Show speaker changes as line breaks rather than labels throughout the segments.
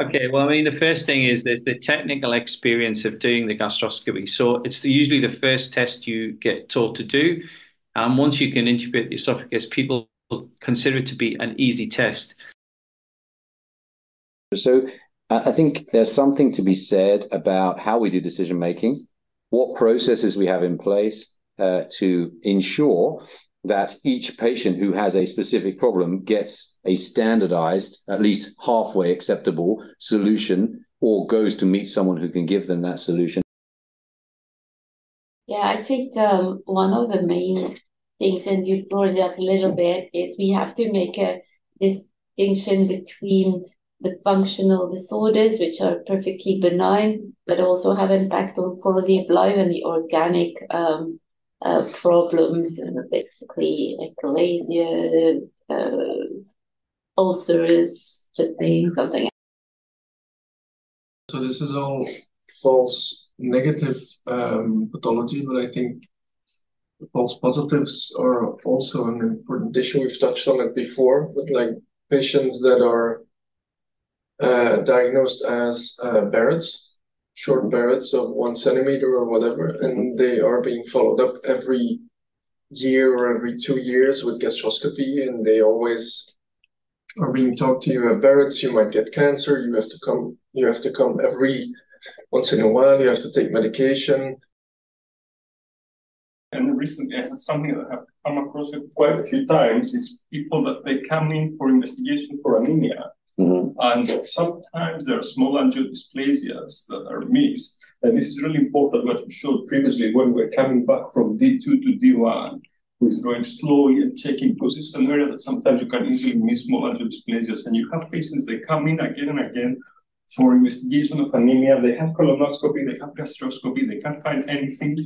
Okay, well, I mean, the first thing is there's the technical experience of doing the gastroscopy. So it's usually the first test you get taught to do. And once you can intubate the esophagus, people consider it to be an easy test.
So I think there's something to be said about how we do decision making, what processes we have in place to ensure that each patient who has a specific problem gets a standardized, at least halfway acceptable solution, or goes to meet someone who can give them that solution.
Yeah, I think one of the main things, and you brought it up a little bit, is we have to make a distinction between the functional disorders, which are perfectly benign, but also have impact on quality of life, and the organic problems, basically like lesion, ulcers, things, something.
So this is all false negative pathology, but I think false positives are also an important issue. We've touched on it before, with like patients that are diagnosed as Barrett's, short Barrett's of 1 centimeter or whatever, and they are being followed up every year or every 2 years with gastroscopy, and they always are being talked to. You have Barrett's, you might get cancer, you have to come every once in a while, you have to take medication.
And recently I had something that I have come across it quite a few times. It's people that they come in for investigation for anemia. And sometimes there are small angiodysplasias that are missed. And this is really important what you showed previously when we're coming back from D2 to D1, withdrawing slowly and checking, because it's an area that sometimes you can easily miss small angiodysplasias. And you have patients, they come in again and again for investigation of anemia. They have colonoscopy, they have gastroscopy, they can't find anything.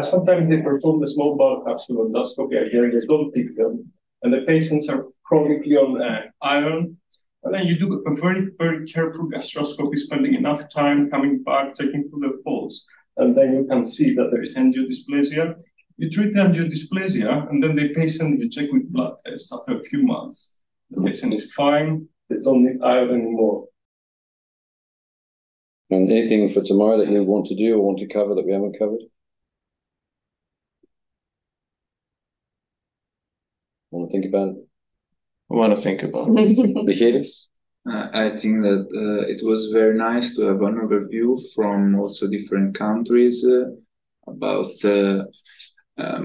Sometimes they perform the small bowel capsule endoscopy again, they don't pick them. And the patients are chronically on iron. And then you do a very, very careful gastroscopy, spending enough time coming back, checking for the faults. And then you can see that there is angiodysplasia. You treat the angiodysplasia, and then the patient, you check with blood tests after a few months. The patient is fine, they don't need iron anymore.
And anything for tomorrow that you want to do or want to cover that we haven't covered? Want to think about it?
I want to think about it.
Behaviors?
I think that it was very nice to have an overview from also different countries about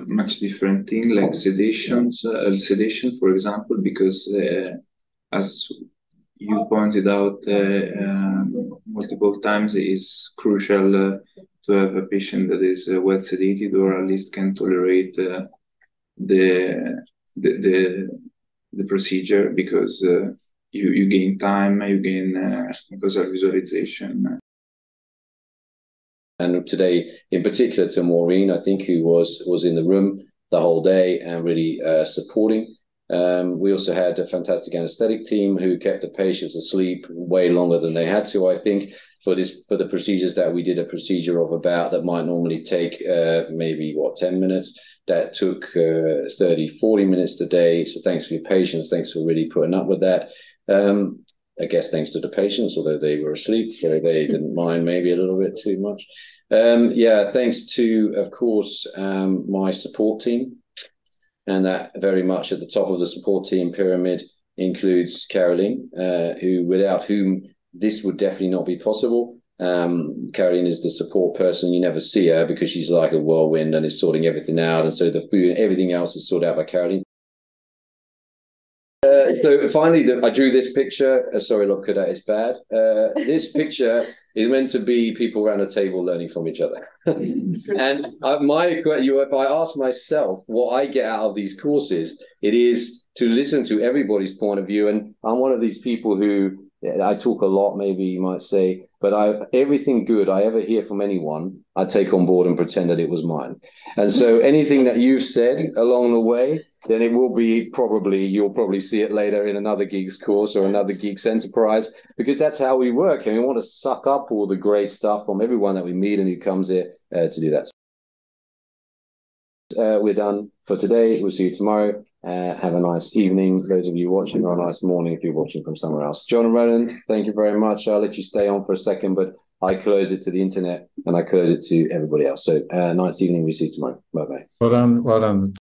much different things like sedation, for example, because as you pointed out multiple times, it is crucial to have a patient that is well sedated or at least can tolerate the procedure, because you gain time, you gain causal visualization.
And today, in particular, to Maureen, I think, who was in the room the whole day and really supporting. We also had a fantastic anesthetic team who kept the patients asleep way longer than they had to, I think, for the procedures that we did. A procedure of about that might normally take maybe 10 minutes, that took 30, 40 minutes today. So thanks for your patience. Thanks for really putting up with that. I guess thanks to the patients, although they were asleep, so they didn't mind maybe a little bit too much. Yeah, thanks to, of course, my support team. And that very much at the top of the support team pyramid includes Caroline, without whom this would definitely not be possible. Caroline is the support person. You never see her because she's like a whirlwind and is sorting everything out. And so the food and everything else is sorted out by Caroline. So finally, I drew this picture. Sorry, look, that is bad. This picture is meant to be people around a table learning from each other. And if I ask myself what I get out of these courses, it is to listen to everybody's point of view. And I'm one of these people who, I talk a lot, maybe you might say, but everything good I ever hear from anyone, I take on board and pretend that it was mine. And so anything that you've said along the way, then it will be you'll probably see it later in another GIEQs course or another GIEQs enterprise, because that's how we work. And we want to suck up all the great stuff from everyone that we meet and who comes here to do that. We're done for today. We'll see you tomorrow. Have a nice evening, those of you watching, or a nice morning if you're watching from somewhere else. John and Roland, thank you very much. I'll let you stay on for a second, but I close it to the internet and I close it to everybody else. So nice evening. We see you tomorrow. Bye-bye.
Well done. Well done.